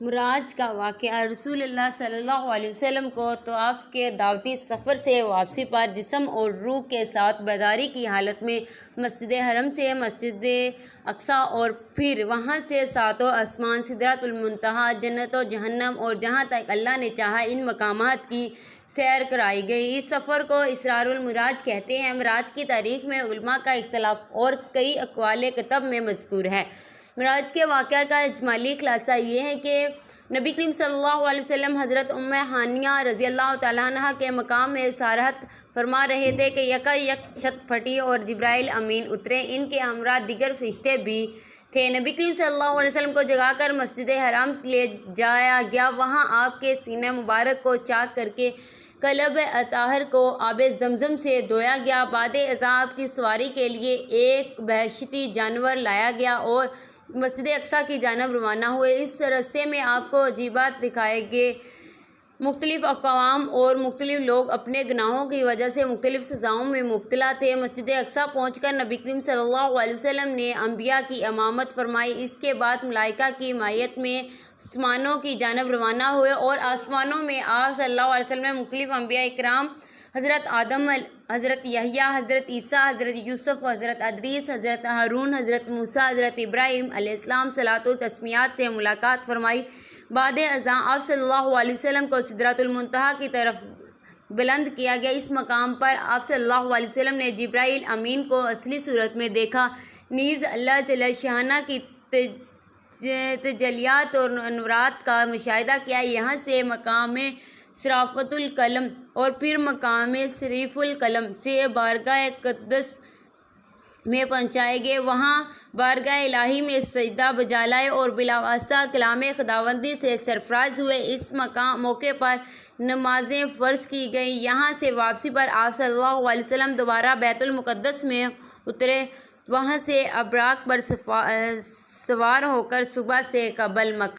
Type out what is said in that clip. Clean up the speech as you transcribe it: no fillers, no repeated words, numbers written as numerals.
معراج کا واقعہ رسول اللہ صلی اللہ علیہ وسلم کو طواف کے دعوتی سفر سے واپسی پر جسم اور روح کے ساتھ بیداری کی حالت میں مسجد حرم سے مسجد اقصیٰ اور پھر وہاں سے ساتوں آسمان، سدرۃ المنتہا، جنت و جہنم اور جہاں تک اللہ نے چاہا ان مقامات کی سیر کرائی گئی۔ اس سفر کو اسراء المعراج کہتے ہیں۔ معراج کی تاریخ میں علماء کا اختلاف اور کئی اقوال کتب میں مذکور ہے۔ معراج کے واقعہ کا اجمالی خلاصہ یہ ہے کہ نبی کریم صلی اللہ علیہ وسلم حضرت ام ہانیہ رضی اللہ تعالیٰ عنہا کے مقام میں سیاحت فرما رہے تھے کہ یکایک چھت پھٹی اور جبرائیل امین اترے۔ ان کے ہمراہ دیگر فرشتے بھی تھے۔ نبی کریم صلی اللہ علیہ وسلم کو جگا کر مسجد حرام لے جایا گیا۔ وہاں آپ کے سینہ مبارک کو چاک کر کے قلب اطہر کو آب زمزم سے دھویا گیا۔ بعد ازاں آپ کی سواری کے لیے ایک بہشتی جانور لایا گیا اور مسجد اقصیٰ کی جانب روانہ ہوئے۔ اس راستے میں آپ کو عجیبات دکھائے گئے۔ مختلف اقوام اور مختلف لوگ اپنے گناہوں کی وجہ سے مختلف سزاؤں میں مبتلا تھے۔ مسجد اقصیٰ پہنچ کر نبی کریم صلی اللہ علیہ وسلم نے انبیاء کی امامت فرمائی۔ اس کے بعد ملائکہ کی معیت میں آسمانوں کی جانب روانہ ہوئے اور آسمانوں میں آپ صلی اللہ علیہ وسلم نے مختلف انبیاء کرام حضرت آدم، حضرت یحییٰ، حضرت عیسیٰ، حضرت یوسف، حضرت ادریس، حضرت ہارون، حضرت موسیٰ، حضرت ابراہیم علیہ السلام صلاۃ و تسمیات سے ملاقات فرمائی۔ بعد ازاں آپ صلی اللہ علیہ وسلم کو سدرۃ المنتہا کی طرف بلند کیا گیا۔ اس مقام پر آپ صلی اللہ علیہ وسلم نے جبرائیل امین کو اصلی صورت میں دیکھا، نیز اللہ جل شانہ کی تجلیات اور نورات کا مشاہدہ کیا۔ یہاں سے مقام صرافۃ القلم اور پھر مقام صریف القلم سے بارگاہ قدس میں پہنچائے گئے۔ وہاں بارگاہ الہی میں سجدہ بجا لائے اور بلا واسطہ کلام خداوندی سے سرفراز ہوئے۔ اس موقع پر نمازیں فرض کی گئیں۔ یہاں سے واپسی پر آپ صلی اللہ علیہ وسلم دوبارہ بیت المقدس میں اترے۔ وہاں سے ابراق پر سوار ہو کر صبح سے قبل مکہ